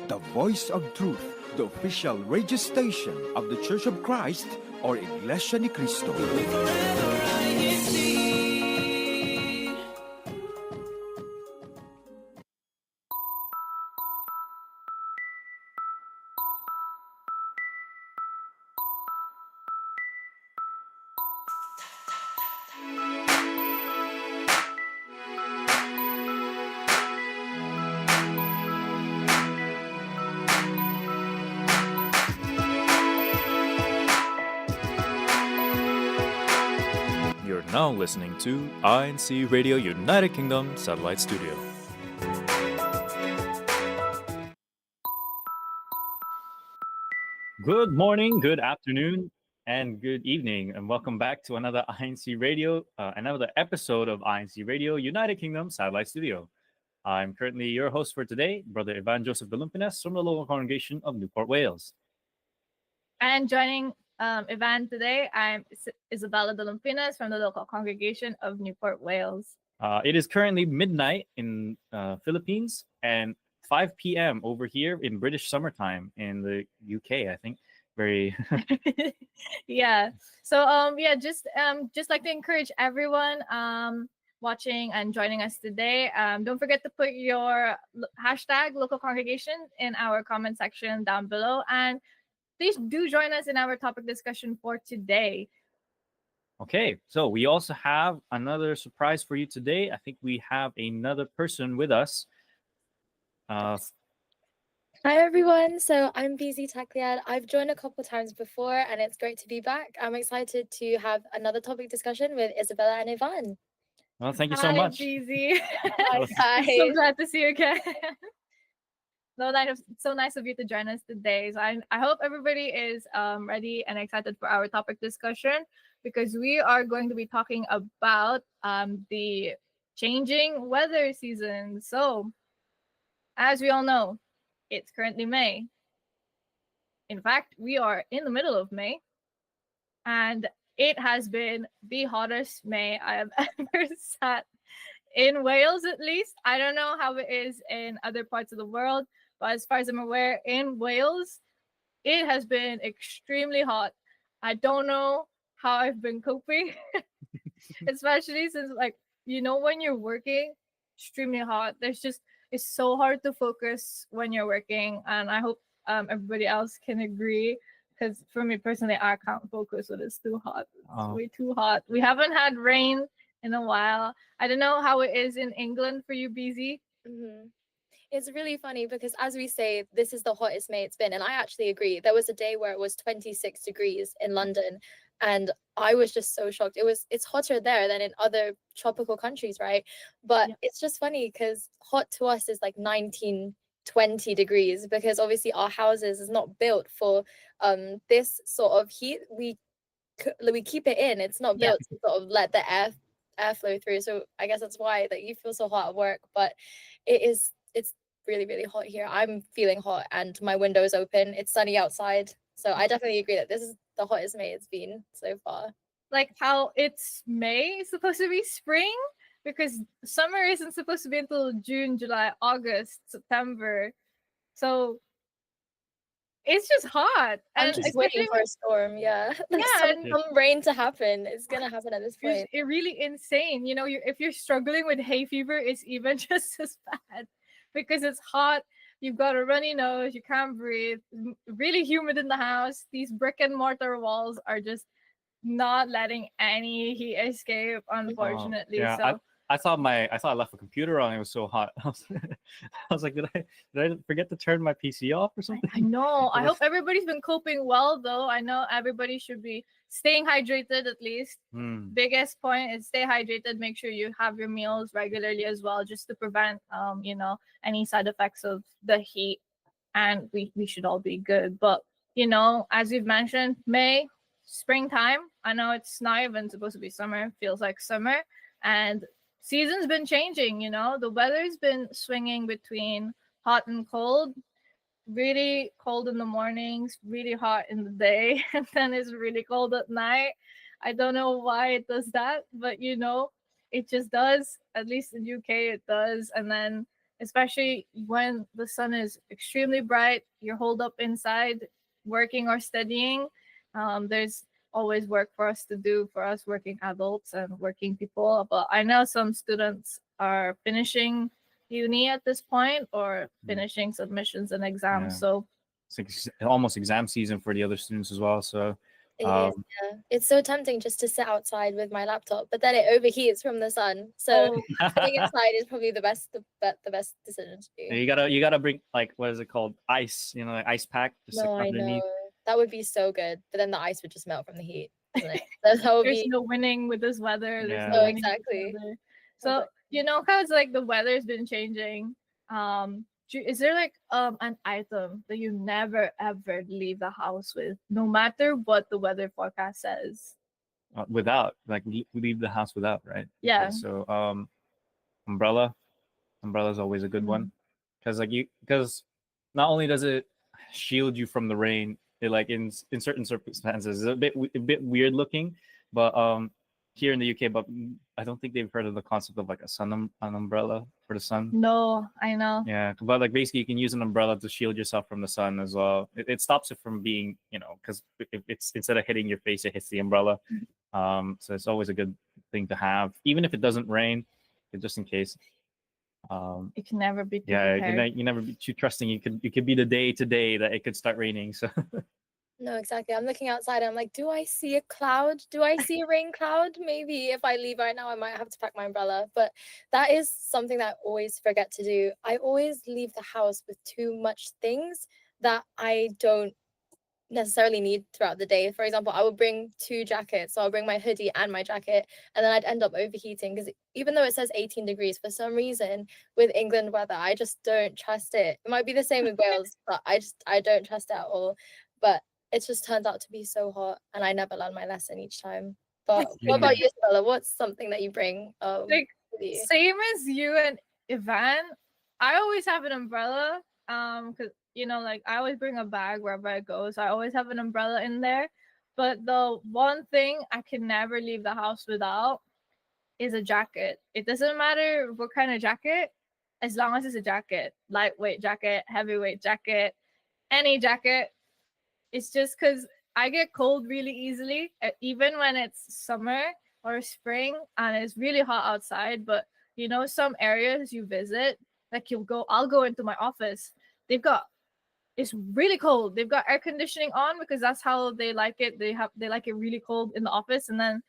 the voice of truth, the official radio station of the Church of Christ or Iglesia ni Cristo. You're now listening to INCRadio United Kingdom Satellite Studio. Good morning, good afternoon, and good evening, and welcome back to another another episode of INCRadio United Kingdom Satellite Studio. I'm currently your host for today, Brother Ivan Joseph Belumpinas from the local congregation of Newport, Wales. And joining Ivan today, I'm Isabella de Lumpinas from the local congregation of Newport, Wales. It is currently midnight in Philippines and 5 p.m. over here in British summertime in the UK, I think. Very Yeah. So just like to encourage everyone watching and joining us today. Don't forget to put your hashtag local congregation in our comment section down below, and please do join us in our topic discussion for today. Okay, so we also have another surprise for you today. I think we have another person with us. Hi everyone, so I'm BZ Takliad. I've joined a couple times before and it's great to be back. I'm excited to have another topic discussion with Isabella and Ivan. Well, thank you so much. BZ. Hi. So glad to see you again. So nice of you to join us today. So I hope everybody is ready and excited for our topic discussion, because we are going to be talking about the changing weather season. So, as we all know, it's currently May. In fact, we are in the middle of May, and it has been the hottest May I have ever sat in Wales, at least. I don't know how it is in other parts of the world, but as far as I'm aware, in Wales, it has been extremely hot. I don't know how I've been coping, especially since, when you're working, extremely hot. It's so hard to focus when you're working, and I hope everybody else can agree, because for me personally, I can't focus when it's too hot. It's way too hot. We haven't had rain in a while. I don't know how it is in England for you, BZ. Mm-hmm. It's really funny because, as we say, this is the hottest May it's been, and I actually agree. There was a day where it was 26 degrees in London, and I was just so shocked. It's hotter there than in other tropical countries, right? But It's just funny because hot to us is like 19, 20 degrees, because obviously our houses is not built for this sort of heat. We keep it in. It's not built to sort of let the airflow through. So I guess that's why that you feel so hot at work. But it's really, really hot here. I'm feeling hot and my window is open. It's sunny outside. So I definitely agree that this is the hottest May it's been so far. Like how it's May, it's supposed to be spring, because summer isn't supposed to be until June, July, August, September. So it's just hot. I'm just waiting for a storm, some rain to happen. It's gonna happen at this point. It's really insane. If you're struggling with hay fever, it's even just as bad, because it's hot. You've got a runny nose. You can't breathe. Really humid in the house. These brick and mortar walls are just not letting any heat escape, unfortunately. I thought I left a computer on. It was so hot. I was like, did I forget to turn my PC off or something? I know. I hope everybody's been coping well, though. I know everybody should be staying hydrated at least. Biggest point is stay hydrated. Make sure you have your meals regularly as well, just to prevent any side effects of the heat. And we should all be good. But as we've mentioned, May, springtime. I know it's not even supposed to be summer. It feels like summer, and season's been changing. The weather's been swinging between hot and cold. Really cold in the mornings, really hot in the day, and then it's really cold at night. I don't know why it does that, but it just does. At least in UK it does. And then especially when the sun is extremely bright. You're holed up inside working or studying. There's always work for us to do, for us working adults and working people. But I know some students are finishing uni at this point or finishing submissions and exams. Yeah. So It's almost exam season for the other students as well. So It is, yeah. It's so tempting just to sit outside with my laptop, but then it overheats from the sun. So sitting inside is probably the best decision to do. you gotta bring, like, what is it called? Ice, like ice pack just No, I underneath. know. That would be so good. But then the ice would just melt from the heat, isn't it? That would there's be no winning with this weather. There's Yeah. no Oh, winning with this exactly. weather. So you know how it's like the weather's been changing. Is there like an item that you never ever leave the house with, no matter what the weather forecast says? Without, like, leave the house without, right? Yeah. Okay, so umbrella is always a good one, because not only does it shield you from the rain, it, like, in certain circumstances is a bit weird looking, but here in the UK, but I don't think they've heard of the concept of like an umbrella for the sun. No, I know. Yeah, but like basically you can use an umbrella to shield yourself from the sun as well. It stops it from being, because if it's, instead of hitting your face, it hits the umbrella. So it's always a good thing to have, even if it doesn't rain, just in case. It can never be too Yeah, prepared. you never be too trusting. You could be the day today that it could start raining. So No, exactly. I'm looking outside and I'm like, do I see a cloud? Do I see a rain cloud? Maybe if I leave right now, I might have to pack my umbrella. But that is something that I always forget to do. I always leave the house with too much things that I don't necessarily need throughout the day. For example, I would bring 2 jackets. So I'll bring my hoodie and my jacket, and then I'd end up overheating because even though it says 18 degrees, for some reason with England weather, I just don't trust it. It might be the same with Wales, but I don't trust it at all. But it just turned out to be so hot, and I never learned my lesson each time. But what about you, Stella? What's something that you bring Like with you? same as you and Ivan, I always have an umbrella. Because like I always bring a bag wherever I go, so I always have an umbrella in there. But the one thing I can never leave the house without is a jacket. It doesn't matter what kind of jacket, as long as it's a jacket, lightweight jacket, heavyweight jacket, any jacket. It's just because I get cold really easily, even when it's summer or spring and it's really hot outside. But some areas you visit, like I'll go into my office. It's really cold. They've got air conditioning on because that's how they like it. They like it really cold in the office, and then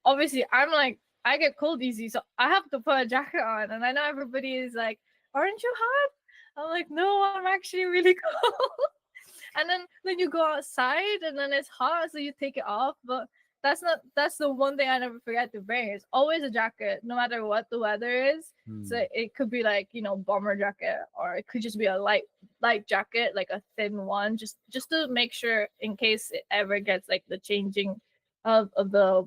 obviously I'm like, I get cold easy, so I have to put a jacket on. And I know everybody is like, "Aren't you hot?" I'm like, "No, I'm actually really cold." And then you go outside and then it's hot, so you take it off. But that's the one thing I never forget to bring. It's always a jacket, no matter what the weather is. So it could be like, bomber jacket, or it could just be a light jacket, like a thin one, just to make sure in case it ever gets like the changing of the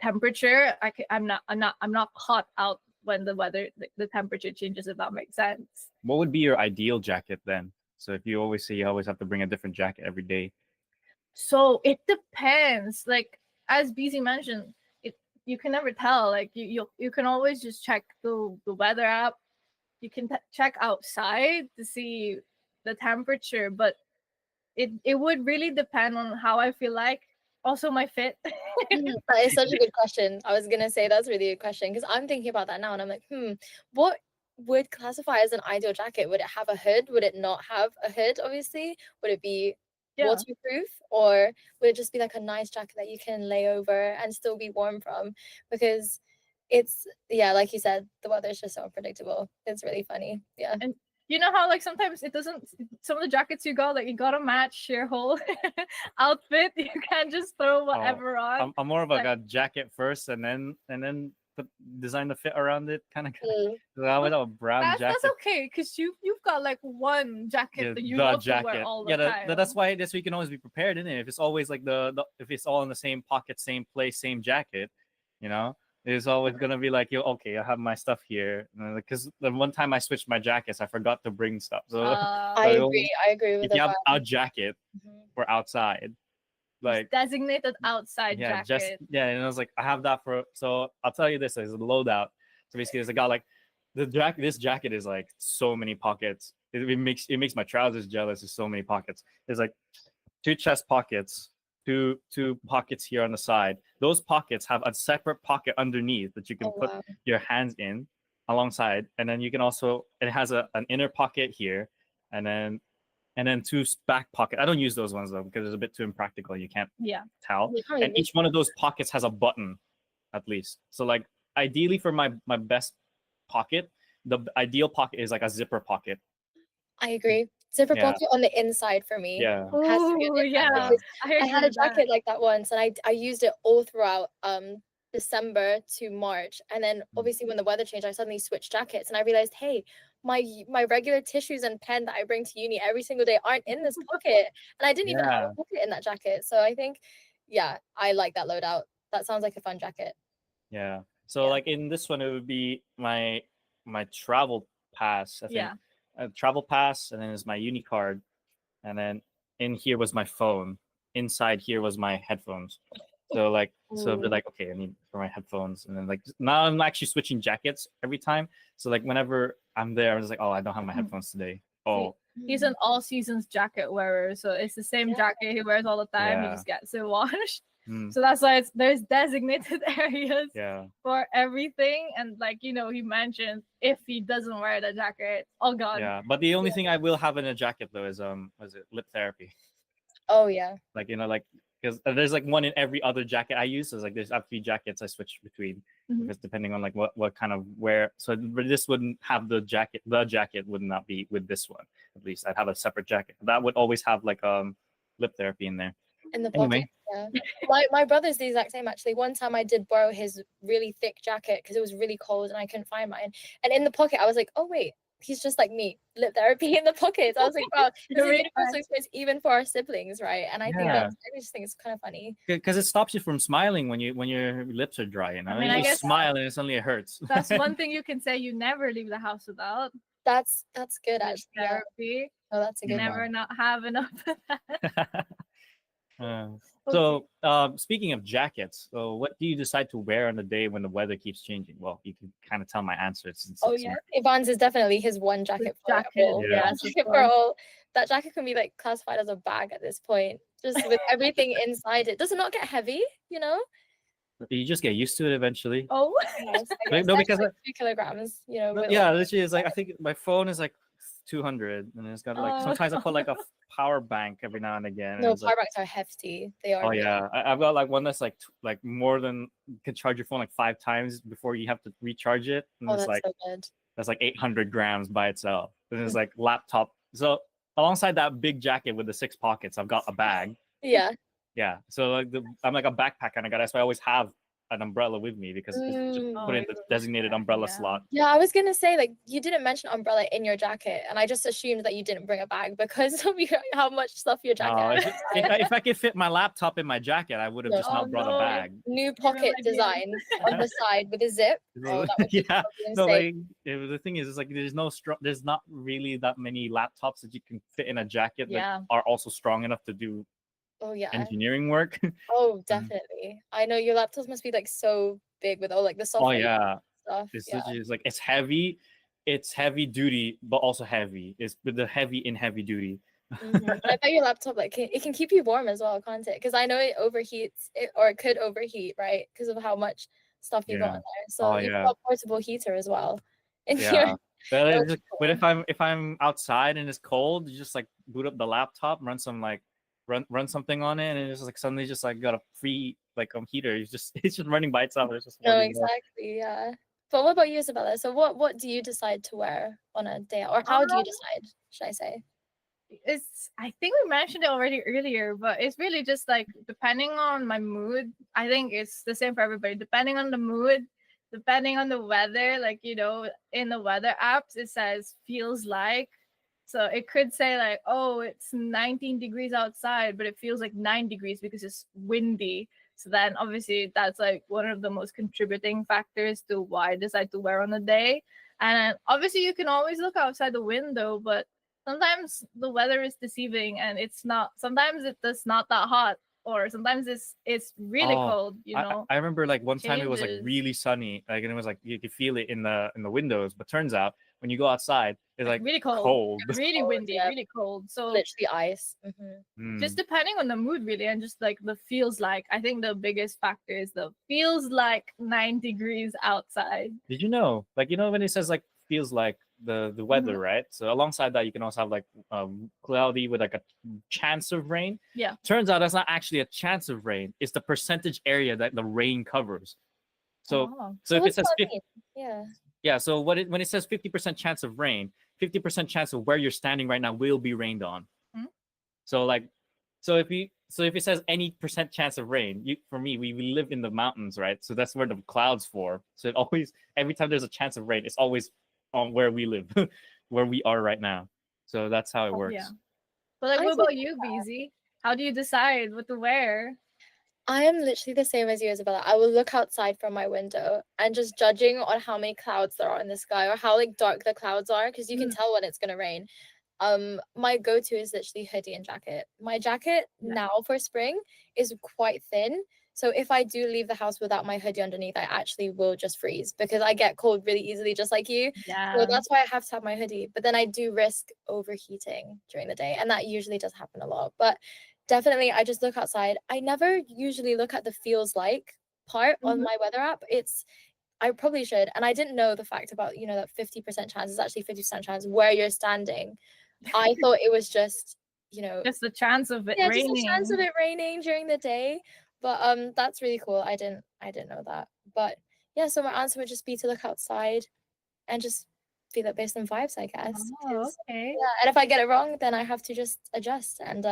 temperature. I'm not caught out when the weather, the temperature changes, if that makes sense. what would be your ideal jacket then? So if you always say you always have to bring a different jacket every day. So it depends. Like as BZ mentioned, you can never tell. Like you can always just check the weather app. You can check outside to see the temperature, but it would really depend on how I feel like. Also my fit. That is such a good question. I was gonna say that's really a good question because I'm thinking about that now, and I'm like, what would classify as an ideal jacket? Would it have a hood? Would it not have a hood? Obviously, would it be waterproof, or would it just be like a nice jacket that you can lay over and still be warm from? Because it's, like you said, the weather is just so unpredictable. It's really funny. Yeah. And you know how like sometimes it doesn't, some of the jackets you got, like you gotta match your whole outfit. You can't just throw whatever on. I'm more of like a jacket first and then design the fit around it, kind of. I went a brown jacket. That's okay, because you've got like one jacket that you love to wear all the time. That's why you can always be prepared, isn't it? If it's always like if it's all in the same pocket, same place, same jacket, it's always gonna be like, okay, I have my stuff here. Because the one time I switched my jackets, I forgot to bring stuff. So I agree with that. If you have a jacket for outside, like designated outside jacket. And I was like, I have that so I'll tell you this, is a loadout. So basically, I got like This jacket is like so many pockets. It makes my trousers jealous. There's so many pockets. There's like two chest pockets, two pockets here on the side. Those pockets have a separate pocket underneath that you can Oh put wow. your hands in alongside, and then you can also it has an inner pocket here, and then two back pocket. I don't use those ones though because it's a bit too impractical. You can't Yeah. tell. You can't really And each one of those pockets has a button, at least. So like ideally for my best pocket, the ideal pocket is like a zipper pocket. I agree. Zipper Yeah. pocket on the inside for me. Yeah. Has to be on Oh the inside yeah, because I I agree had a with that. jacket like that once, and I used it all throughout December to March, and then obviously when the weather changed, I suddenly switched jackets, and I realized, hey, my regular tissues and pen that I bring to uni every single day aren't in this pocket, and I didn't even have Yeah. a pocket in that jacket. So I think, yeah, I like that loadout. That sounds like a fun jacket. Yeah. So Yeah. like in this one, it would be my travel pass. I think Yeah. travel pass, and then is my uni card, and then in here was my phone. Inside here was my headphones. So like so they're Ooh. like, okay, I need for my headphones, and then like now I'm actually switching jackets every time. So like whenever I'm there, I'm just like, oh, I don't have my headphones today. Oh, He's an all seasons jacket wearer, so it's the same Yeah. jacket he wears all the time. He Yeah. just gets it washed. mm, So that's why there's designated areas yeah, for everything. And like he mentioned if he doesn't wear the jacket, oh god. yeah. But the only thing I will have in a jacket though is was it lip therapy? Oh yeah. Like like because there's like one in every other jacket I use. So it's like I have 3 jackets I switch between Mhm. because depending on like what kind of wear. So this wouldn't have the jacket. The jacket would not be with this one. At least I'd have a separate jacket that would always have like lip therapy in there. In the pocket. Anyway. Yeah. My brother's the exact same actually. One time I did borrow his really thick jacket because it was really cold and I couldn't find mine. And in the pocket I was like, oh wait, he's just like me, lip therapy in the pockets. I was like, wow, this is a Very universal nice. experience even for our siblings, right? And I think Yeah. I just think it's kind of funny. Because it stops you from smiling when your lips are dry. You know, mean, you I guess- smile and suddenly it hurts. That's one thing you can say you never leave the house without. That's good Lip actually. Yeah. therapy. Oh, that's a good Yeah. Never not have enough of that. So, speaking of jackets, so what do you decide to wear on the day when the weather keeps changing? Well, you can kind of tell my answer. Since Oh it's yeah, Ivan's is definitely his one jacket for jacket, all. yeah. yes, of jacket for course. all. That jacket can be like classified as a bag at this point, just with everything inside it. Does it not get heavy? You know? You just get used to it eventually. Oh, Yes, I Like, guess. no, That's because like 2 kilograms. You know? but with yeah, all- literally, it's like I think my phone is like 200, and it's got like Oh. sometimes I put like a power bank every now and again. and No, it's like, power banks are hefty. They are. oh really- yeah, I've got like one that's like more than you can charge your phone like 5 times before you have to recharge it, and Oh, it's that's like so good. that's like 800 grams by itself. And it's like laptop. So alongside that big jacket with the 6 pockets, I've got a bag. Yeah. Yeah. So like I'm like a backpack kind of guy. That's why I always have an umbrella with me because it's just Mm. put in the designated umbrella Yeah. slot. Yeah, I was gonna say like you didn't mention umbrella in your jacket, and I just assumed that you didn't bring a bag because of how much stuff your jacket No, has. if I could fit my laptop in my jacket, I would have No. just Oh, not brought no. a bag. New pocket idea. design on the side with a zip. Oh, that would be Yeah. insane. No, like the thing is, it's like there's not really that many laptops that you can fit in a jacket Yeah. that are also strong enough to do Oh yeah. engineering work. Oh, definitely. I know your laptops must be like so big with all like the software Oh yeah. stuff. It's Yeah. literally like it's heavy duty, but also heavy. It's with the heavy in heavy duty. Mhm. I bet your laptop like it can keep you warm as well, can't it? Because I know it overheats or it could overheat, right? Because of how much stuff you got Yeah. on there. So Oh, you've yeah. got a portable heater as well. In Yeah. your But, Oh, it's just- but if I'm outside and it's cold, you just like boot up the laptop, run some like run something on it, and it's just like suddenly just like got a free like heater. It's just running by itself. It's just no, working well. exactly, yeah. But what about you, Isabella? So what do you decide to wear on a day out? Or how do you decide, should I say? I think we mentioned it already earlier, but it's really just like depending on my mood. I think it's the same for everybody. Depending on the mood, depending on the weather, like in the weather apps it says feels like. So it could say like, oh, it's 19 degrees outside, but it feels like 9 degrees because it's windy. So then obviously that's like one of the most contributing factors to why I decide to wear on a day. And obviously you can always look outside the window, but sometimes the weather is deceiving and it's not, sometimes it's just not that hot. or sometimes it's really Oh, cold, you know. I remember like one time it was like Changes. really sunny, like, and it was like you could feel it in the windows. But turns out when you go outside, it's like Really cold, cold. really cold, windy, yeah. really cold. So Literally ice. just Mm. depending on the mood really, and just like the feels like, I think the biggest factor is the feels like 9 degrees outside. Did you know, like, when it says like feels like the weather, right? So alongside that, you can also have like cloudy with like a chance of rain. Yeah. Turns out that's not actually a chance of rain; it's the percentage area that the rain covers. So Oh. so if it what's says that mean? Yeah. yeah, so when it says 50% chance of rain, 50% chance of where you're standing right now will be rained on. Hmm? So like, so if it says any percent chance of rain, for me, we live in the mountains, right? So that's where the clouds for. So it always, every time there's a chance of rain, it's always on where we live, where we are right now. So that's how it works. Yeah. But like, I what think about you, BZ? How do you decide what to wear? I am literally the same as you, Isabella. I will look outside from my window and just judging on how many clouds there are in the sky or how like dark the clouds are, because you can tell when it's gonna rain. My go-to is literally hoodie and jacket. My jacket Yeah. now for spring is quite thin. So if I do leave the house without my hoodie underneath, I actually will just freeze because I get cold really easily, just like you. Yeah. So that's why I have to have my hoodie. But then I do risk overheating during the day, and that usually does happen a lot. But definitely, I just look outside. I never usually look at the feels like part on Mhm. my weather app. I probably should. And I didn't know the fact about, that 50% chance is actually 50% chance where you're standing. I thought it was just, Just the chance of it yeah, raining. just a chance of it raining during the day. But that's really cool. I didn't know that. But yeah, so my answer would just be to look outside and just feel it based on vibes, I guess. Oh, 'Cause, okay. yeah, and if I get it wrong, then I have to just adjust and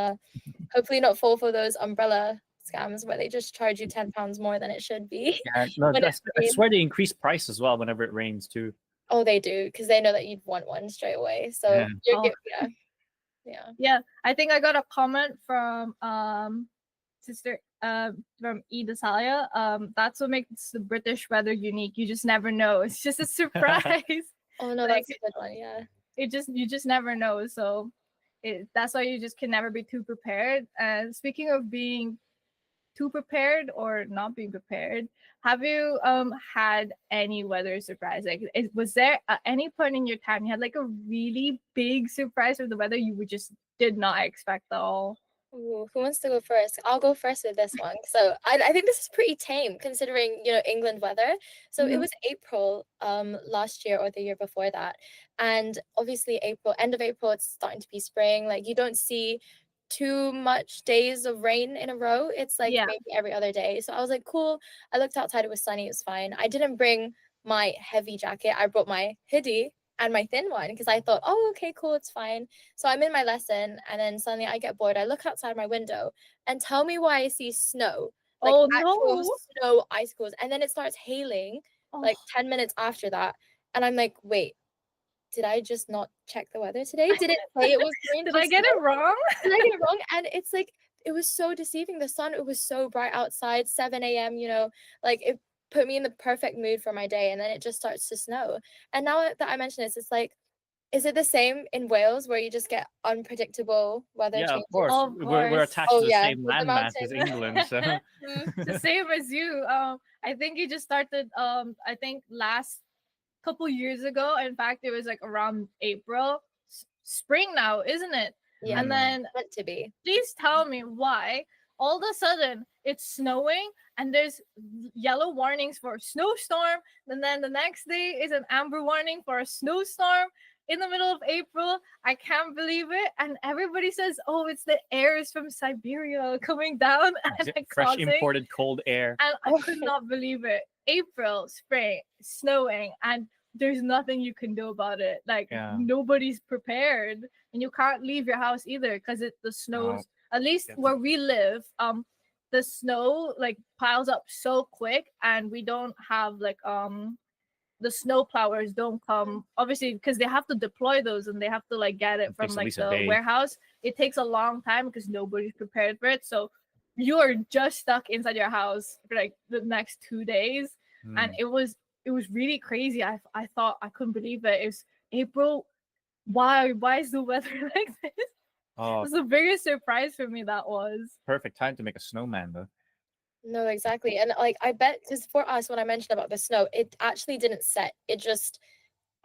hopefully not fall for those umbrella scams where they just charge you £10 more than it should be. Yeah, no, when it I rains. swear they increase price as well whenever it rains too. Oh, they do, because they know that you'd want one straight away. So Yeah. you're Oh. good. Yeah. Yeah. Yeah, I think I got a comment from sister from Ida Salia. That's what makes the British weather unique. You just never know. It's just a surprise. Oh no, Like, that's a good one. Yeah. you just never know. So that's why you just can never be too prepared. And speaking of being too prepared or not being prepared, have you had any weather surprise? Like, was there at any point in your time you had like a really big surprise with the weather you would just did not expect at all? Ooh, who wants to go first? I'll go first with this one. So I think this is pretty tame considering, England weather. So it Mhm. was April last year or the year before that. And obviously April, end of April, it's starting to be spring. Like you don't see too much days of rain in a row. It's like Yeah. maybe every other day. So I was like, cool. I looked outside, it was sunny, it was fine. I didn't bring my heavy jacket. I brought my hoodie and my thin one because I thought, oh, okay, cool, it's fine. So I'm in my lesson and then suddenly I get bored. I look outside my window and tell me why I see snow, like Oh actual no. snow icicles. And then it starts hailing like Oh, 10 minutes after that. And I'm like, wait, did I just not check the weather today? Did it say it was going did to I get snow? it wrong? Did I get it wrong? And it's like, it was so deceiving. The sun, it was so bright outside, 7 a.m., like it put me in the perfect mood for my day. And then it just starts to snow. And now that I mention this, it's like, is it the same in Wales where you just get unpredictable weather Yeah, of changes? course. Of We're course. attached Oh to the yeah, same with the landmass as mountain. England, so The same as you. I think it just started. I think last couple years ago. In fact, it was like around April. Spring now, isn't it? Yeah, And then meant to be. please tell me why all of a sudden it's snowing and there's yellow warnings for a snowstorm, and then the next day is an amber warning for a snowstorm in the middle of April. I can't believe it. And everybody says, oh, it's the airs from Siberia coming down and like fresh causing, imported cold air. and I could not believe it. April, spring, snowing, and there's nothing you can do about it. Like Yeah. nobody's prepared, and you can't leave your house either because the snows. At least Yes. where we live, the snow like piles up so quick, and we don't have like the snow plowers don't come obviously because they have to deploy those and they have to like get it It from takes at like least a the day. warehouse. It takes a long time because nobody's prepared for it. So you are just stuck inside your house for like the next 2 days. And Mm. it was really crazy. I thought I couldn't believe it. It's April. Why is the weather like this? Oh, was the biggest surprise for me. That was. perfect time to make a snowman though. No, exactly. And like I bet because for us, when I mentioned about the snow, it actually didn't set. It just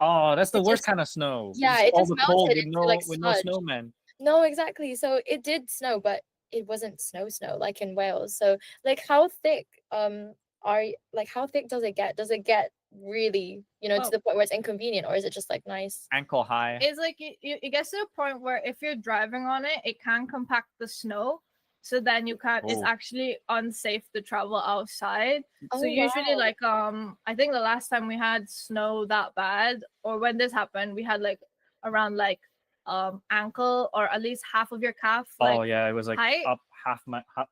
Oh, that's the it worst just kind of snow. It's yeah, just it all just the cold melted with into like no sludge. snowman. No, exactly. So it did snow, but it wasn't snow like in Wales. So like how thick like how thick does it get? Does it get really, to Oh, the point where it's inconvenient, or is it just like nice? Ankle high. it's like it gets to a point where if you're driving on it, it can compact the snow. So then you can't. It's Oh. actually unsafe to travel outside. Oh So usually, wow. like I think the last time we had snow that bad, or when this happened, we had like around like ankle or at least half of your calf like Oh yeah, it was like height. up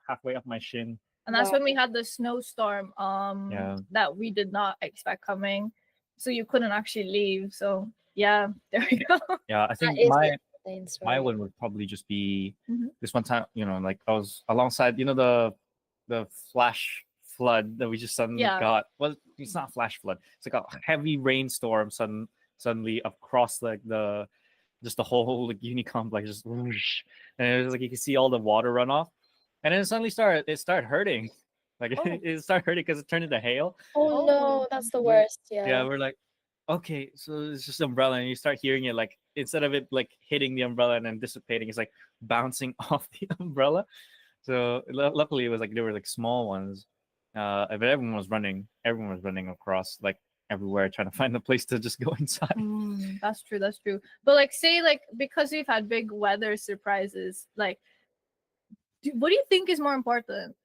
halfway up my shin. And that's Wow. when we had the snowstorm Yeah. that we did not expect coming. So you couldn't actually leave. So yeah, there we go. Yeah, I That think is my an insane my story. one would probably just be Mhm. this one time, like I was alongside, the flash flood that we just suddenly Yeah. got. Well, it's not flash flood. It's like a heavy rainstorm suddenly across like the just the whole like uni complex just whoosh. And it was like you can see all the water run off. And then it started hurting. Like Oh. it started hurting because it turned into hail. Oh Oh. no, that's the We're- worst. Yeah, Yeah. we're like, okay, so it's just umbrella, and you start hearing it like instead of it like hitting the umbrella and then dissipating, it's like bouncing off the umbrella. So luckily, it was like there were like small ones, but everyone was running. Everyone was running across like everywhere, trying to find a place to just go inside. That's true. That's true. But like, say like because we've had big weather surprises, like, what do you think is more important?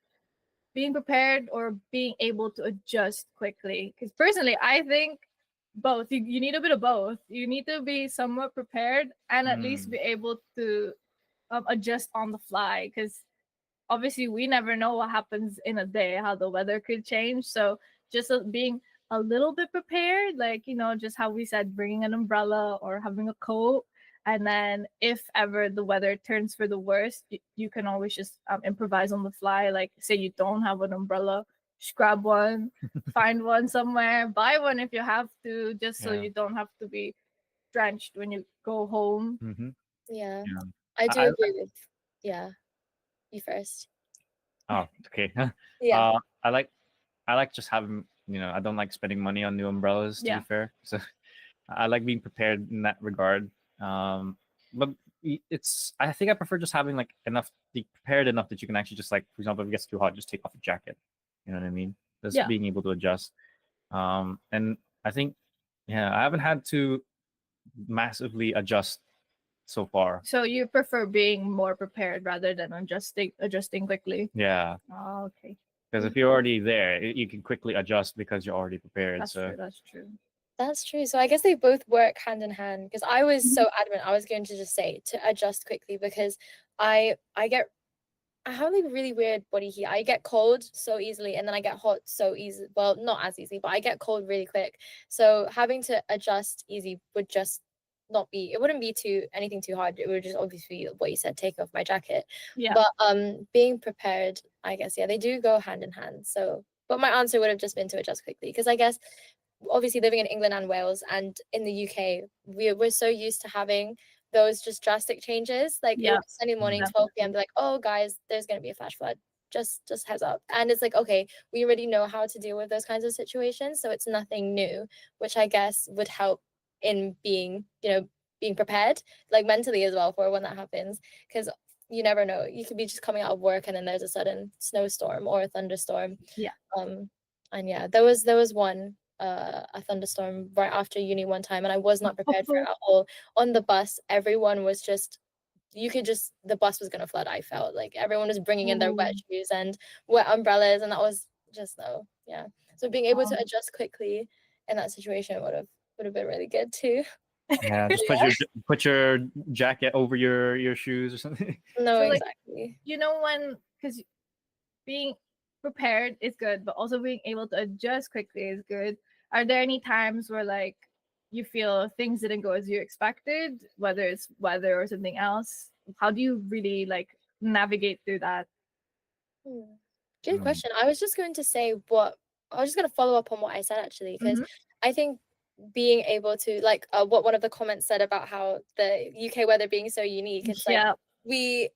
Being prepared or being able to adjust quickly? Because personally, I think both. You need a bit of both. You need to be somewhat prepared and at least Mm. be able to adjust on the fly. Because obviously, we never know what happens in a day, how the weather could change. So just being a little bit prepared, like, just how we said, bringing an umbrella or having a coat. And then if ever the weather turns for the worst, you can always just improvise on the fly. Like, say you don't have an umbrella, just grab one, find one somewhere, buy one if you have to, just so Yeah. you don't have to be drenched when you go home. Mm-hmm. Yeah. Yeah. I do I- agree with yeah. You first. Oh, okay. Yeah. I like just having, I don't like spending money on new umbrellas, to Yeah. be fair. So I like being prepared in that regard. But I think I prefer just having like be prepared enough that you can actually just like, for example, if it gets too hot, just take off your jacket. You know what I mean? Just Yeah. being able to adjust. And I think, yeah, I haven't had to massively adjust so far. So you prefer being more prepared rather than adjusting quickly. Yeah. Oh, okay. Because if you're already there, you can quickly adjust because you're already prepared. That's so true. That's true. That's true. So I guess they both work hand in hand because I was Mhm. so adamant. I was going to just say to adjust quickly because I have like really weird body heat. I get cold so easily and then I get hot so easy. Well, not as easy, but I get cold really quick. So having to adjust easy would just not be, it wouldn't be anything too hard. It would just obviously what you said, take off my jacket. Yeah. But being prepared, I guess, yeah, they do go hand in hand. So but my answer would have just been to adjust quickly because I guess obviously living in England and Wales and in the UK, we're so used to having those just drastic changes. Like Yeah, Sunday morning, 12 p.m. They're like, oh guys, there's gonna be a flash flood. Just heads up. And it's like, okay, we already know how to deal with those kinds of situations. So it's nothing new, which I guess would help in being, being prepared, like mentally as well for when that happens. Because you never know. You could be just coming out of work and then there's a sudden snowstorm or a thunderstorm. Yeah. And yeah, there was one a thunderstorm right after uni one time and I was not prepared for it at all. On the bus, everyone was just the bus was gonna flood. I felt like everyone was bringing in their wet shoes and wet umbrellas and that was just no. Yeah. So being able to adjust quickly in that situation would have been really good too. Yeah, just put your jacket over your shoes or something. No, So, like, exactly. because being prepared is good, but also being able to adjust quickly is good. Are there any times where like you feel things didn't go as you expected, whether it's weather or something else? How do you really like navigate through that? Good question. I was just going to say I was just going to follow up on what I said actually, because I think being able to like what one of the comments said about how the UK weather being so unique, it's like we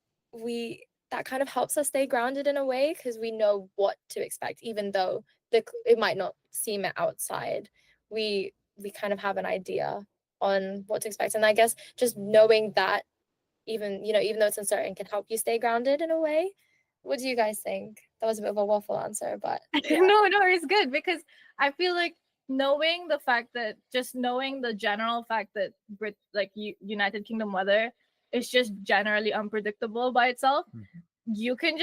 that kind of helps us stay grounded in a way, because we know what to expect, even though it might not seem it outside. We kind of have an idea on what to expect, and I guess just knowing that, even though it's uncertain, can help you stay grounded in a way. What do you guys think? That was a bit of a waffle answer, but yeah. No, it's good, because I feel like knowing the general fact that United Kingdom weather is just generally unpredictable by itself. You can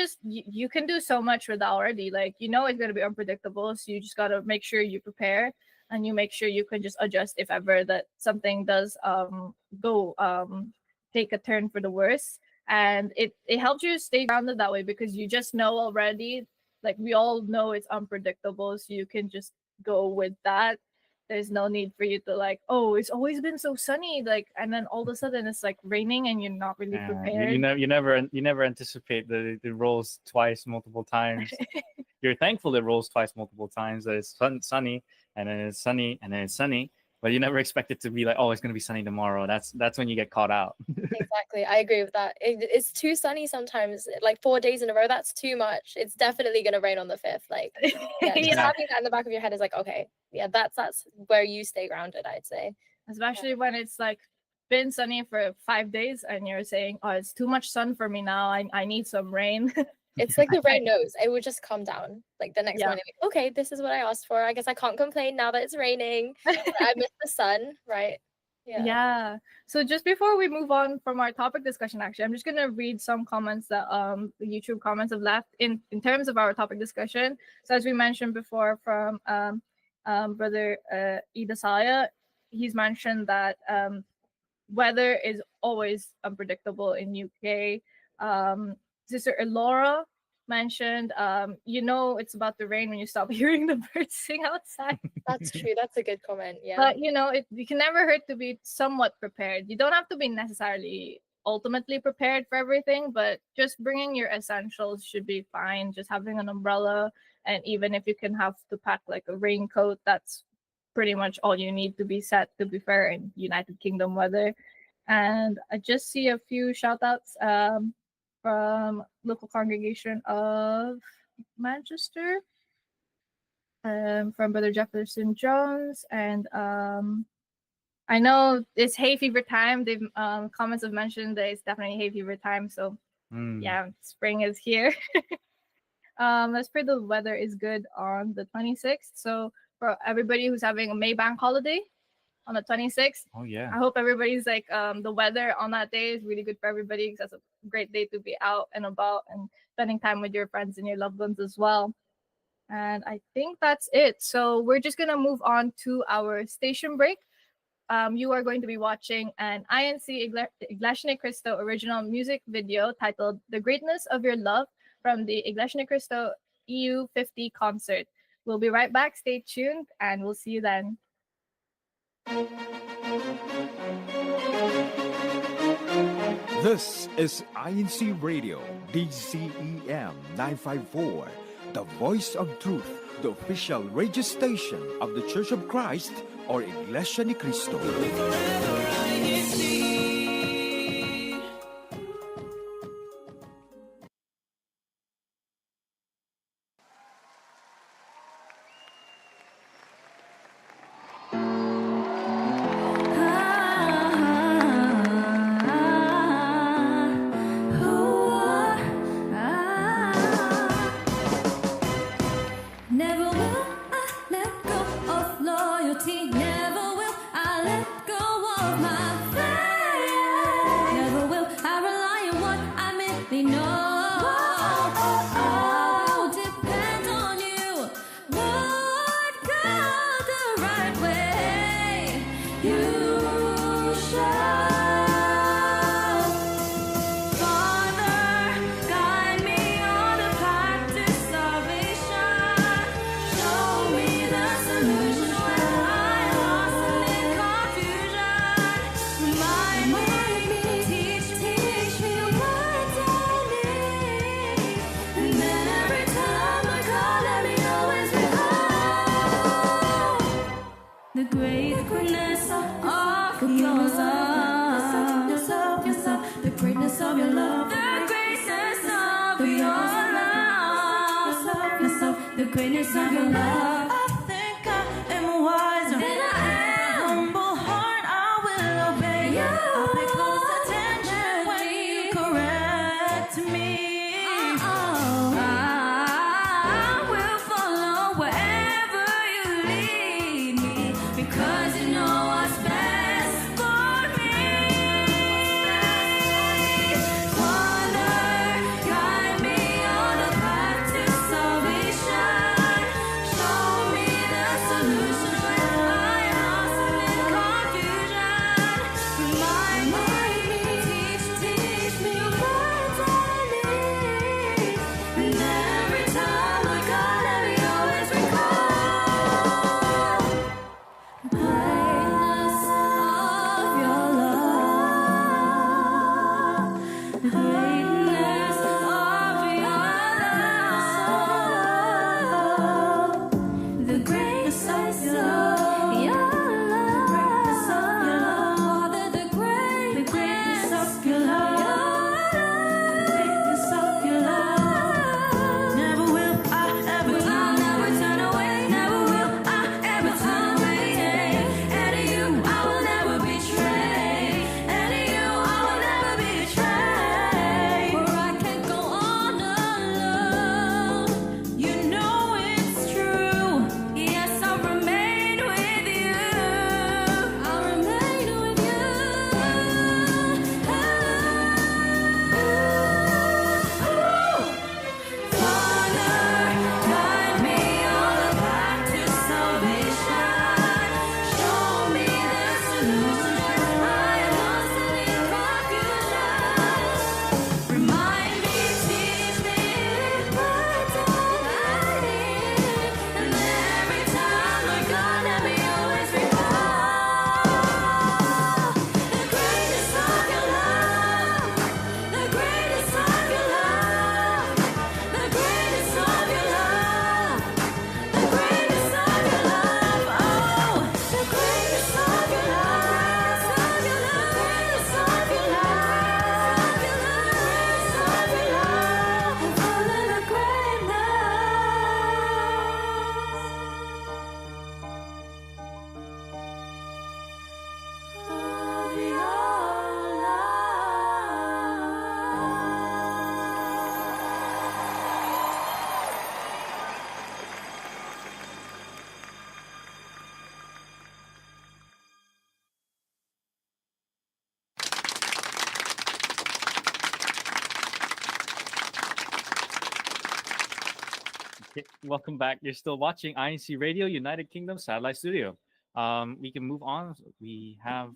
do so much with that already. Like, it's going to be unpredictable, so you just got to make sure you prepare, and you make sure you can just adjust if ever that something does go take a turn for the worse. And it helps you stay grounded that way, because you just know already, like we all know it's unpredictable, so you can just go with that. There's no need for you to like, oh, it's always been so sunny, like, and then all of a sudden it's like raining and you're not really prepared. You never anticipate that it rolls twice multiple times. You're thankful it rolls twice multiple times, that it's sunny and then it's sunny and then it's sunny, but you never expect it to be like, oh, it's going to be sunny tomorrow. That's when you get caught out. Exactly. I agree with that. It's too sunny sometimes, like 4 days in a row. That's too much. It's definitely going to rain on the 5th. Like, yeah, just having that in the back of your head is like, okay, yeah, that's where you stay grounded, I'd say. Especially when it's like been sunny for 5 days and you're saying, oh, it's too much sun for me now. I need some rain. It's like the rain knows. It would just come down like the next morning. Like, okay, this is what I asked for. I guess I can't complain now that it's raining. I miss the sun, right? Yeah. So just before we move on from our topic discussion, actually, I'm just gonna read some comments that the YouTube comments have left in terms of our topic discussion. So as we mentioned before, from brother Idasaya, he's mentioned that weather is always unpredictable in UK. Sister Elora mentioned, it's about to rain when you stop hearing the birds sing outside. That's true. That's a good comment. Yeah. But you can never hurt to be somewhat prepared. You don't have to be necessarily ultimately prepared for everything, but just bringing your essentials should be fine. Just having an umbrella, and even if you can have to pack like a raincoat, that's pretty much all you need to be set, to be fair, in United Kingdom weather. And I just see a few shout outs from local congregation of Manchester, from Brother Jefferson Jones, and I know it's hay fever time. They've comments have mentioned that it's definitely hay fever time, so yeah, spring is here. Let's pray the weather is good on the 26th. So for everybody who's having a May bank holiday on the 26th, I hope everybody's like, the weather on that day is really good for everybody, because that's a great day to be out and about and spending time with your friends and your loved ones as well. And I think that's it. So we're just gonna move on to our station break. You are going to be watching an Iglesia Ni Cristo original music video titled "The Greatness of Your Love" from the Iglesia Ni Cristo EU 50 concert. We'll be right back. Stay tuned, and we'll see you then. This is INCRadio, DCEM 954, the voice of truth, the official radio station of the Church of Christ, or Iglesia Ni Cristo. your love, the greatness of your love, the greatness of your love. I think I am wiser than I am. Humble heart, I will obey you. I pay close attention when you correct me. I will follow wherever you lead me, because you know what's best for me. Father, guide me on the path to salvation. Show me the solution when I am lost and in confusion. Remind me, teach me what I need. And every time, Lord God, let me always recall the greatness of your love, the greatness of your love, the greatness of your love, the greatness of your love, the greatness of your love. Never will I ever turn away. Never will I ever turn away. And you I will never betray. And you I will never betray. For I can't go on alone. You know it's true. Yes, I'll remain with you. I'll remain with you. Father, guide me on the path to salvation. Show me the solution when I am lost and in confusion. Remind me, teach me what I need. And every time, Lord God, let me always recall the greatness of your love, the greatness of your love, the greatness of your love, the greatness of your love. Oh, the greatness of your love, the greatness of your love, the greatness of your love. Follow the greatness of your Okay, welcome back. You're still watching INCRadio, United Kingdom Satellite Studio. We can move on. We have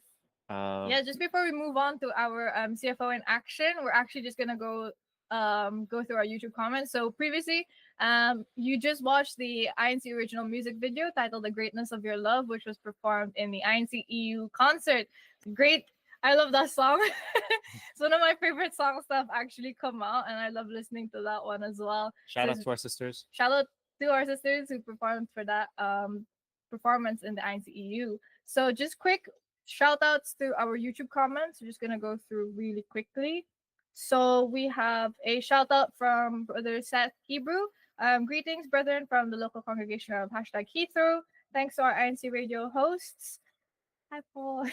Yeah, just before we move on to our CFO in action, we're actually just gonna go through our YouTube comments. So previously, you just watched the INC original music video titled "The Greatness of Your Love," which was performed in the INC EU concert. Great. I love that song. It's one of my favorite songs that have actually come out, and I love listening to that one as well. shout out So to our sisters. shout out to our sisters who performed for that performance in the INCEU. So just quick shout outs to our YouTube comments. We're just gonna go through really quickly. So we have a shout out from Brother Seth Hebrew. Greetings, brethren, from the local congregation of hashtag Heathrow. Thanks to our INC radio hosts. Hi, Paul.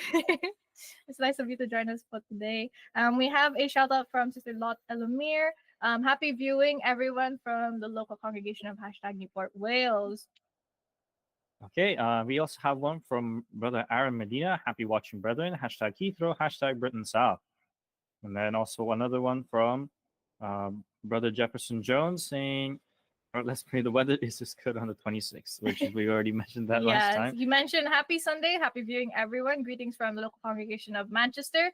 It's nice of you to join us for today. We have a shout out from Sister Lot Elomir. Happy viewing, everyone, from the local congregation of hashtag Newport, Wales. Okay, we also have one from Brother Aaron Medina. Happy watching, brethren. Hashtag Heathrow, hashtag Britain South. And then also another one from Brother Jefferson Jones saying, let's pray the weather is just good on the 26th, which we already mentioned that last time. You mentioned happy Sunday, happy viewing, everyone. Greetings from the local congregation of Manchester,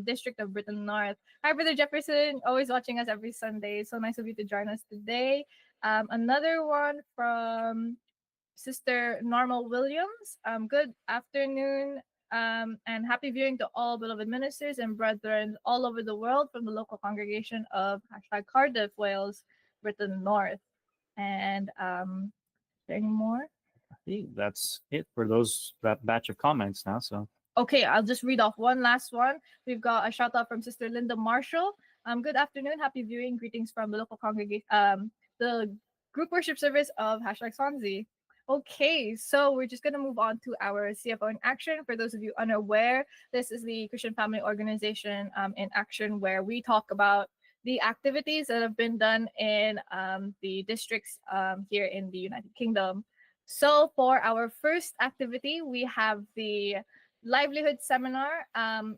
district of Britain North. Hi, Brother Jefferson, always watching us every Sunday. So nice of you to join us today. Another one from Sister Normal Williams. Good afternoon, and happy viewing to all beloved ministers and brethren all over the world from the local congregation of hashtag Cardiff, Wales, Britain North. And is there any more? I think that's it for that batch of comments now. So Okay, I'll just read off one last one. We've got a shout out from Sister Linda Marshall. Good afternoon, happy viewing, greetings from the local congregation, the group worship service of #Swansea. Okay, so we're just gonna move on to our CFO in action. For those of you unaware, this is the Christian Family Organization in action, where we talk about the activities that have been done in the districts here in the United Kingdom. So for our first activity, we have the livelihood seminar,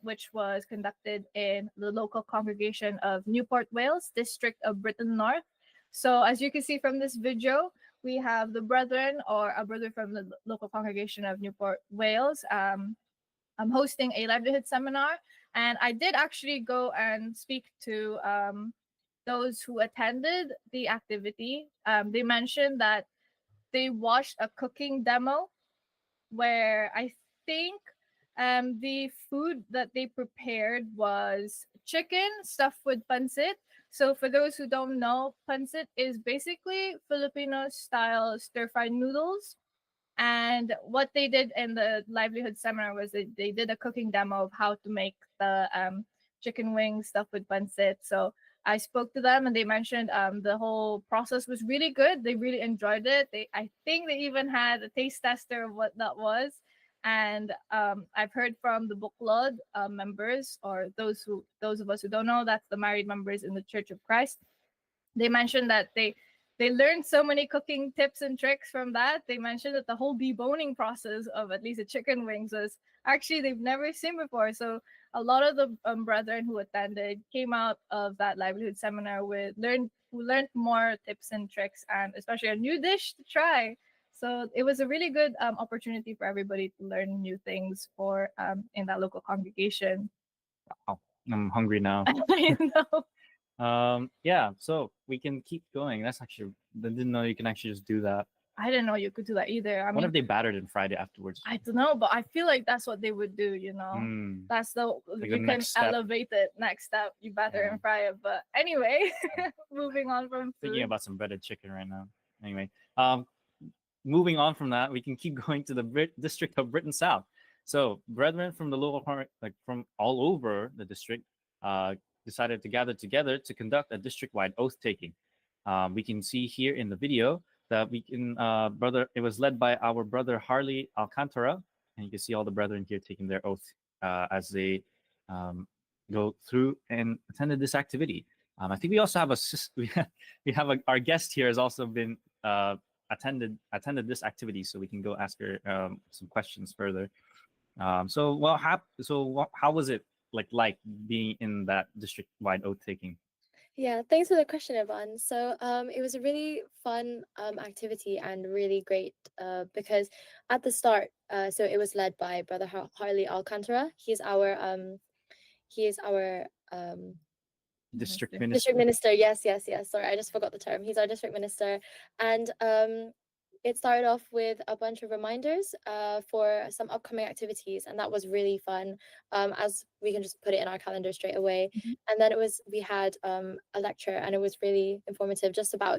which was conducted in the local congregation of Newport, Wales, district of Britain North. So as you can see from this video, we have the brethren or a brother from the local congregation of Newport, Wales. I'm hosting a livelihood seminar, and I did actually go and speak to those who attended the activity. They mentioned that they watched a cooking demo where I think the food that they prepared was chicken stuffed with pancit. So for those who don't know, pancit is basically Filipino style stir-fried noodles. And what they did in the livelihood seminar was they did a cooking demo of how to make the chicken wings stuffed with pancit. So I spoke to them and they mentioned the whole process was really good. They really enjoyed it. I think they even had a taste tester of what that was. And I've heard from the Book Lord members, or those of us who don't know, that's the married members in the Church of Christ. They mentioned that they learned so many cooking tips and tricks from that. They mentioned that the whole deboning process of at least the chicken wings was actually they've never seen before. So a lot of the brethren who attended came out of that livelihood seminar who learned more tips and tricks, and especially a new dish to try. So it was a really good opportunity for everybody to learn new things for in that local congregation. Wow, I'm hungry now. I know. Yeah, so we can keep going. That's actually, I didn't know you can actually just do that. I didn't know you could do that either. I What mean, if they battered and fried it afterwards? I don't know, but I feel like that's what they would do, you know. Mm, That's the Like the you can next step. elevate it. Next step, you batter Yeah. and fry it. But anyway, moving on from Thinking food. about some breaded chicken right now. Anyway, moving on from that, we can keep going to the district of Britain South. So, brethren from the local, like from all over the district, decided to gather together to conduct a district-wide oath taking. We can see here in the video that it was led by our brother Harley Alcantara, and you can see all the brethren here taking their oath as they go through and attended this activity. I think we also have our guest here has also been attended this activity, so we can go ask her some questions further. How was it like being in that district-wide oath taking? Yeah, thanks for the question, Ivan. So it was a really fun activity and really great because at the start, so it was led by Brother Harley Alcantara. He's our District Minister. minister. district minister. Yes. Sorry, I just forgot the term. He's our district minister, and it started off with a bunch of reminders for some upcoming activities, and that was really fun. As we can just put it in our calendar straight away. Mhm. And then we had a lecture, and it was really informative, just about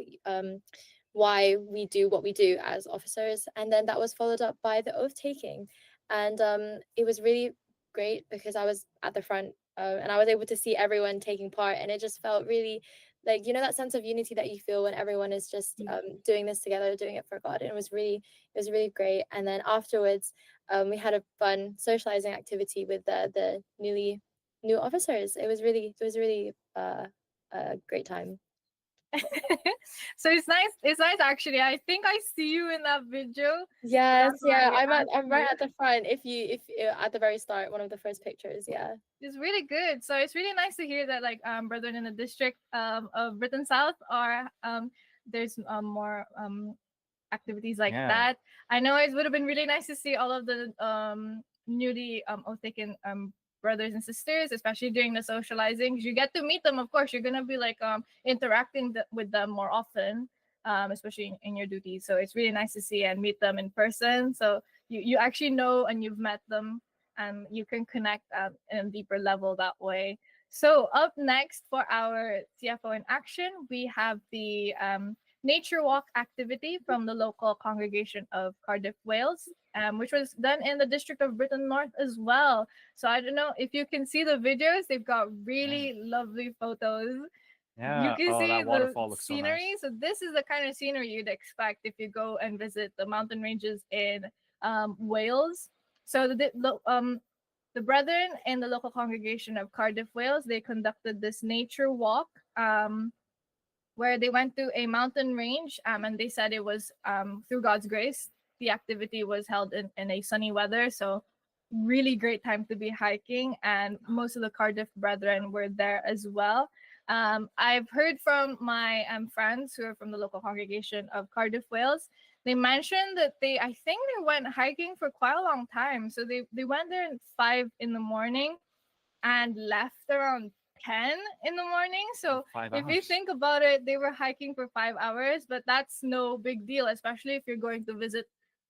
why we do what we do as officers. And then that was followed up by the oath taking, and it was really great because I was at the front and I was able to see everyone taking part, and it just felt really like, you know, that sense of unity that you feel when everyone is just doing this together, doing it for God. And it was really great. And then afterwards, we had a fun socializing activity with the new officers. It was really a great time. So it's nice. It's nice actually. I think I see you in that video. Yes, That's why I I'm right asked at the front. If at the very start, one of the first pictures, yeah. It's really good. So it's really nice to hear that like brethren in the district of Britain South are there's more activities like Yeah. that. I know it would have been really nice to see all of the newly oath taken brothers and sisters, especially during the socializing. 'Cause you get to meet them, of course. You're gonna be like interacting with them more often, especially in your duties. So it's really nice to see and meet them in person. So you actually know and you've met them, and you can connect in a deeper level that way. So up next for our CFO in action, we have the nature walk activity from the local congregation of Cardiff, Wales. which was done in the district of Britain North as well. So I don't know if you can see the videos. They've got really lovely photos. You Yeah. can Oh, see that the waterfall looks so scenery. nice. So this is the kind of scenery you'd expect if you go and visit the mountain ranges in Wales. So the brethren in the local congregation of Cardiff, Wales, they conducted this nature walk where they went to a mountain range, and they said it was through God's grace. The activity was held in a sunny weather, so really great time to be hiking, and most of the Cardiff brethren were there as well. I've heard from my friends who are from the local congregation of Cardiff, Wales. They mentioned that I think they went hiking for quite a long time. So they went there at 5 in the morning and left around 10 in the morning. So 5 if you hours. think about it, they were hiking for 5 hours, but that's no big deal, especially if you're going to visit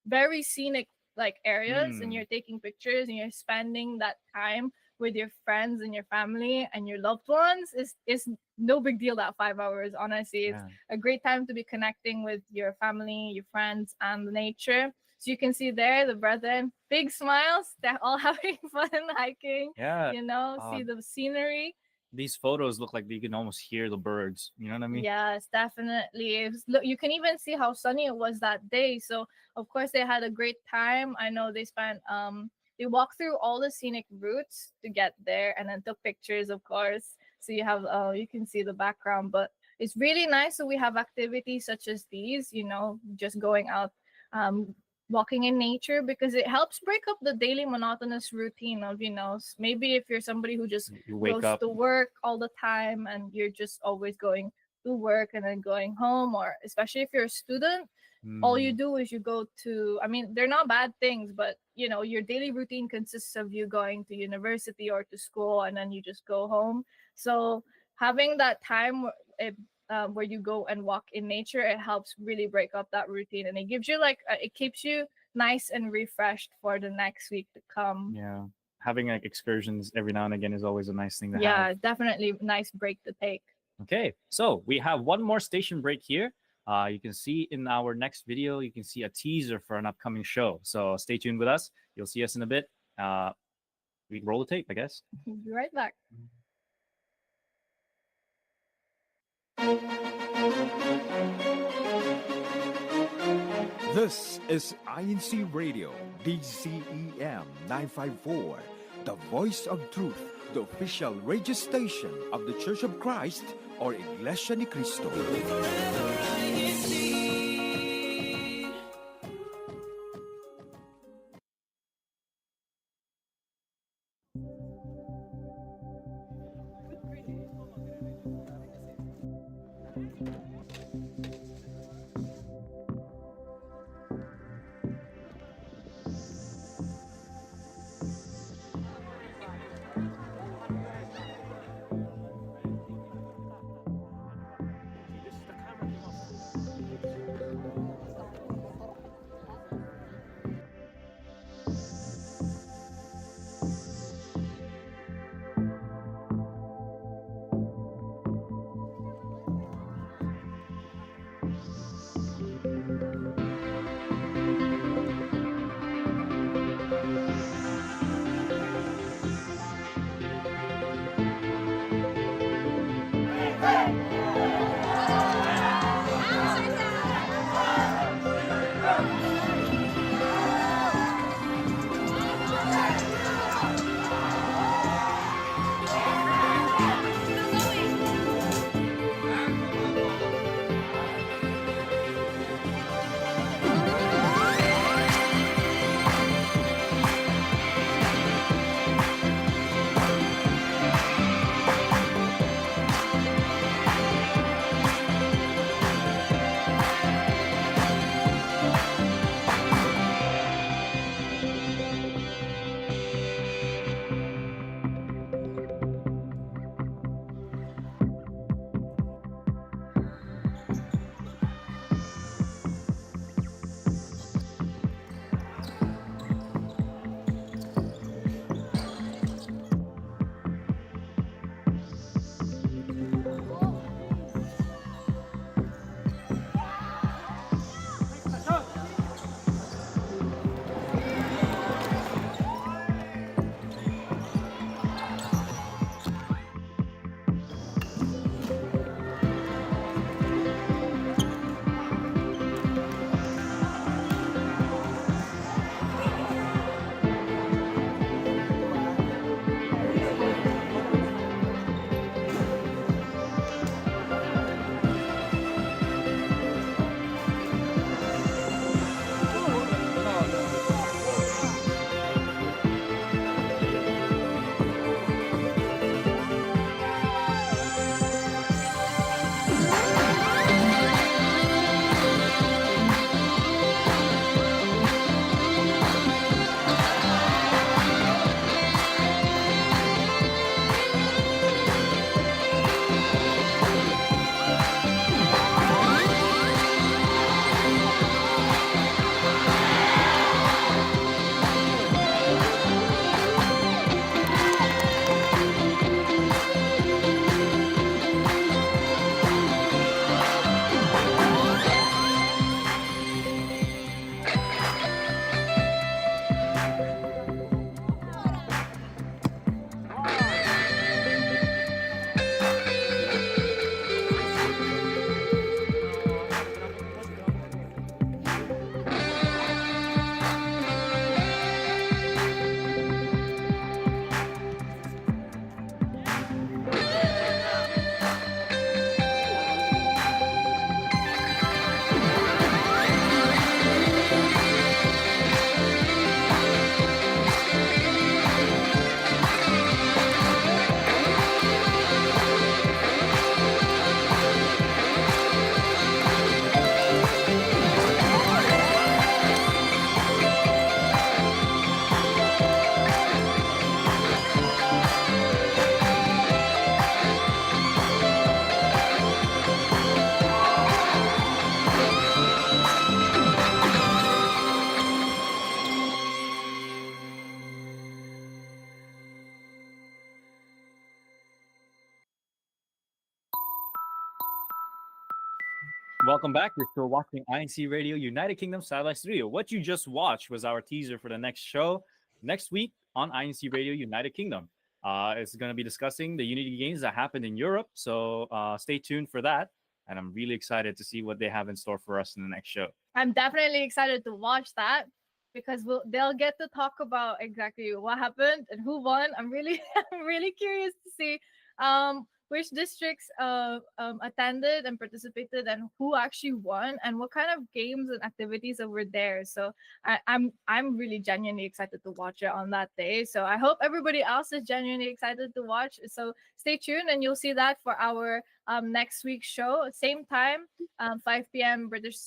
very scenic like areas and you're taking pictures and you're spending that time with your friends and your family and your loved ones is no big deal. That 5 hours, honestly, it's a great time to be connecting with your family, your friends, and the nature. So you can see there the brethren, big smiles, they're all having fun hiking. Yeah. See the scenery. These photos look like you can almost hear the birds. You know what I mean? Yes, definitely. Look, you can even see how sunny it was that day. So of course they had a great time. I know they spent they walked through all the scenic routes to get there and then took pictures, of course. So you have you can see the background, but it's really nice. So we have activities such as these, just going out, walking in nature, because it helps break up the daily monotonous routine of, maybe if you're somebody who just You wake goes up. to work all the time and you're just always going to work and then going home, or especially if you're a student, all you do is you go to, they're not bad things, but your daily routine consists of you going to university or to school and then you just go home. So having that time where you go and walk in nature, it helps really break up that routine, and it gives you it keeps you nice and refreshed for the next week to come. Yeah. Having like excursions every now and again is always a nice thing to have. Yeah, definitely nice break to take. Okay, so we have one more station break here. You can see in our next video, you can see a teaser for an upcoming show. So stay tuned with us. You'll see us in a bit. We roll the tape, I guess. Be right back. This is INCRadio, DCEM 954, the voice of truth, the official radio station of the Church of Christ, or Iglesia ni Cristo. Welcome back. You're still watching INC Radio United Kingdom Satellite Studio. What you just watched was our teaser for the next show next week on INC Radio United Kingdom. It's going to be discussing the Unity games that happened in Europe. So stay tuned for that. And I'm really excited to see what they have in store for us in the next show. I'm definitely excited to watch that because they'll get to talk about exactly what happened and who won. I'm really I'm really curious to see which districts attended and participated and who actually won and what kind of games and activities that were there. So I'm really genuinely excited to watch it on that day. So I hope everybody else is genuinely excited to watch. So stay tuned and you'll see that for our next week's show, same time, 5 p.m. British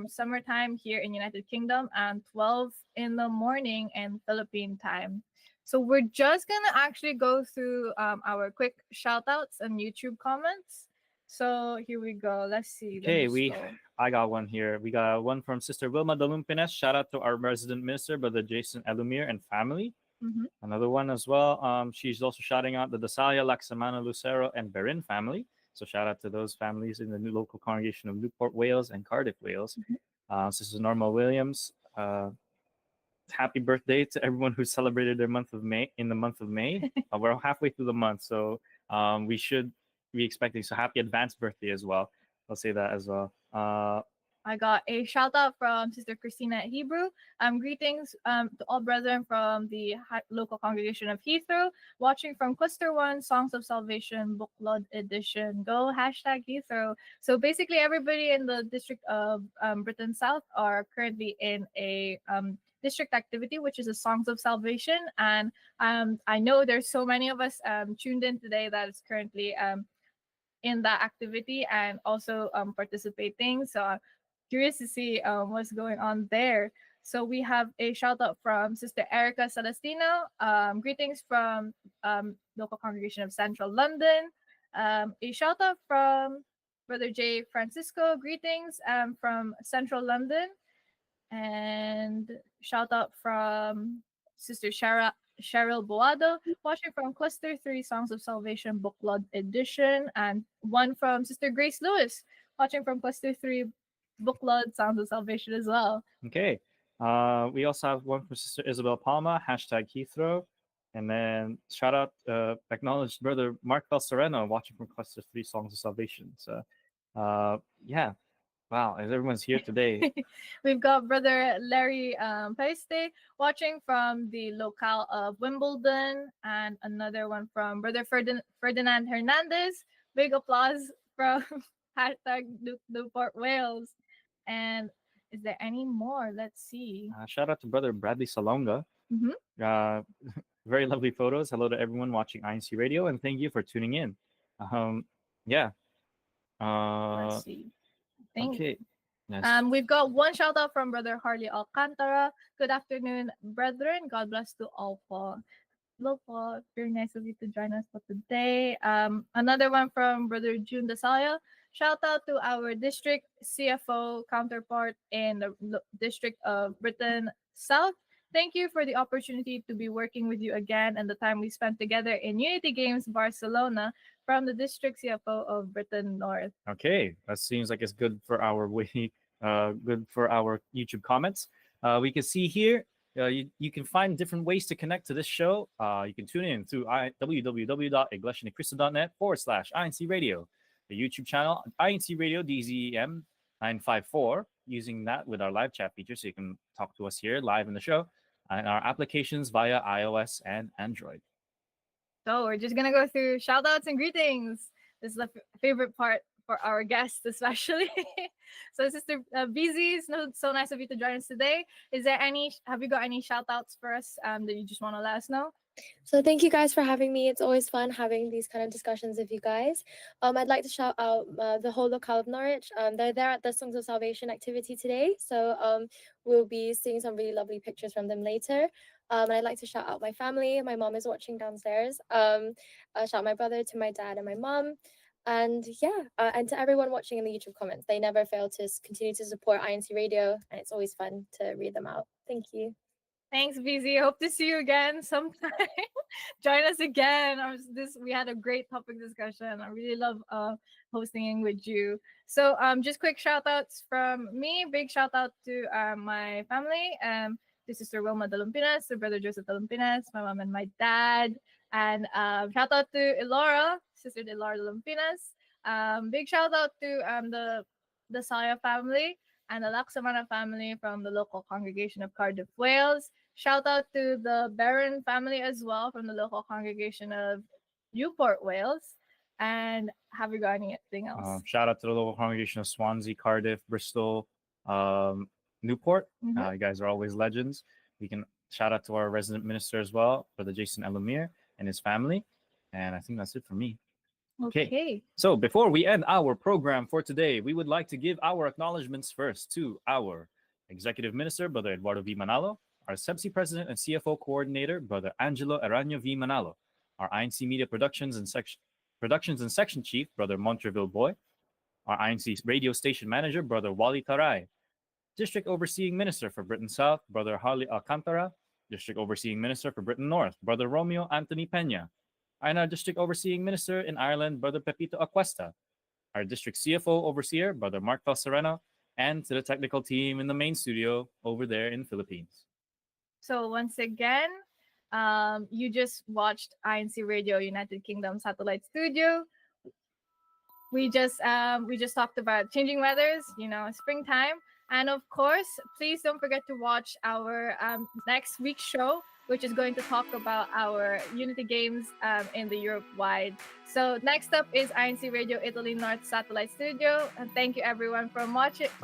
summertime here in United Kingdom and 12 in the morning in Philippine time. So we're just gonna actually go through our quick shout outs and YouTube comments. So here we go. Let's see. Okay, I got one here. We got one from Sister Wilma Dalumpines. Shout out to our resident minister, Brother Jason Elumir and family. Mhm. Another one as well. She's also shouting out the Dasalia, Laksamana, Lucero, and Berin family. So shout out to those families in the new local congregation of Newport, Wales, and Cardiff, Wales. Sister Norma Williams. Happy birthday to everyone who celebrated their month of May in the month of May. We're halfway through the month, so we should be expecting. So happy advanced birthday as well. I'll say that as well. I got a shout out from Sister Christina at Hebrew. Greetings to all brethren from the local congregation of Heathrow, watching from Cluster 1, Songs of Salvation, Book Lord Edition. Go hashtag Heathrow. So basically everybody in the district of Britain South are currently in a district activity, which is a Songs of Salvation. And I know there's so many of us tuned in today that is currently in that activity and also participating. So I'm curious to see what's going on there. So we have a shout out from Sister Erica Celestino. Greetings from local congregation of Central London. A shout out from Brother J. Francisco. Greetings from Central London. And shout out from Sister Cheryl Boado, watching from Cluster 3, Songs of Salvation, Book Lord Edition, and one from Sister Grace Lewis, watching from Cluster 3, Book Lord, Songs of Salvation as well. Okay. We also have one from Sister Isabel Palma, hashtag Heathrow. And then shout out, acknowledged Brother Mark Sereno, watching from Cluster 3, Songs of Salvation. So, yeah. Wow, everyone's here today. We've got Brother Larry Paiste watching from the locale of Wimbledon, and another one from Brother Ferdinand Hernandez. Big applause from hashtag Newport, Wales. And is there any more? Let's see. Shout out to Brother Bradley Salonga. Very lovely photos. Hello to everyone watching INC Radio, and thank you for tuning in. Yeah. Let's see. Okay. Yes. We've got one shout out from Brother Harley Alcantara. Good afternoon, brethren. God bless to all po. Hello po. Very nice of you to join us for today. Another one from Brother June Dasalia. Shout out to our district CFO counterpart in the district of Britain South. Thank you for the opportunity to be working with you again and the time we spent together in Unity Games Barcelona from the district CFO of Britain North. Okay, that seems like it's good for our good for our YouTube comments. We can see here you can find different ways to connect to this show. You can tune in through www.iglesianicristo.net/INC Radio, the YouTube channel INC Radio DZEM 954, using that with our live chat feature, so you can talk to us here live in the show, and our applications via iOS and Android. So we're just gonna go through shout outs and greetings. This is the favorite part for our guests, especially. So Sister BZ, so nice of you to join us today. Have you got any shout outs for us that you just want to let us know? So thank you guys for having me. It's always fun having these kind of discussions with you guys. I'd like to shout out the whole locale of Norwich. They're there at the Songs of Salvation activity today. So we'll be seeing some really lovely pictures from them later. And I'd like to shout out my family. My mom is watching downstairs. Shout out my brother, to my dad and my mom. And yeah, and to everyone watching in the YouTube comments. They never fail to continue to support INC Radio. And it's always fun to read them out. Thank you. Thanks, BZ. Hope to see you again sometime. Join us again. We had a great topic discussion. I really love hosting with you. So just quick shout outs from me. Big shout out to my family. To Sister Wilma Dalumpinas, to Brother Joseph Dalumpinas, my mom and my dad. And shout out to Elora, Sister Elora Dalumpinas. Big shout out to the Saya family and the Laksamana family from the local congregation of Cardiff, Wales. Shout out to the Barron family as well from the local congregation of Newport, Wales. And have you got anything else? Shout out to the local congregation of Swansea, Cardiff, Bristol, Newport. Mhm. You guys are always legends. We can shout out to our resident minister as well, Brother Jason Elamir and his family. And I think that's it for me. Okay. So before we end our program for today, we would like to give our acknowledgments first to our Executive Minister, Brother Eduardo V. Manalo, our CEBSI President and CFO Coordinator, Brother Angelo Aranyo V. Manalo, our INC Media Productions and Section Chief, Brother Montreville Boy, our INC Radio Station Manager, Brother Wally Taray, District Overseeing Minister for Britain South, Brother Harley Alcantara, District Overseeing Minister for Britain North, Brother Romeo Anthony Peña, and our District Overseeing Minister in Ireland, Brother Pepito Acuesta, our District CFO Overseer, Brother Mark Sereno, and to the technical team in the main studio over there in the Philippines. So once again, you just watched INC Radio United Kingdom Satellite Studio. We just talked about changing weathers, springtime. And of course, please don't forget to watch our next week's show, which is going to talk about our Unity Games in the Europe-wide. So next up is INC Radio Italy North Satellite Studio. And thank you everyone for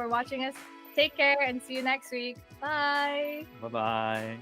watching us. Take care and see you next week. Bye. Bye-bye.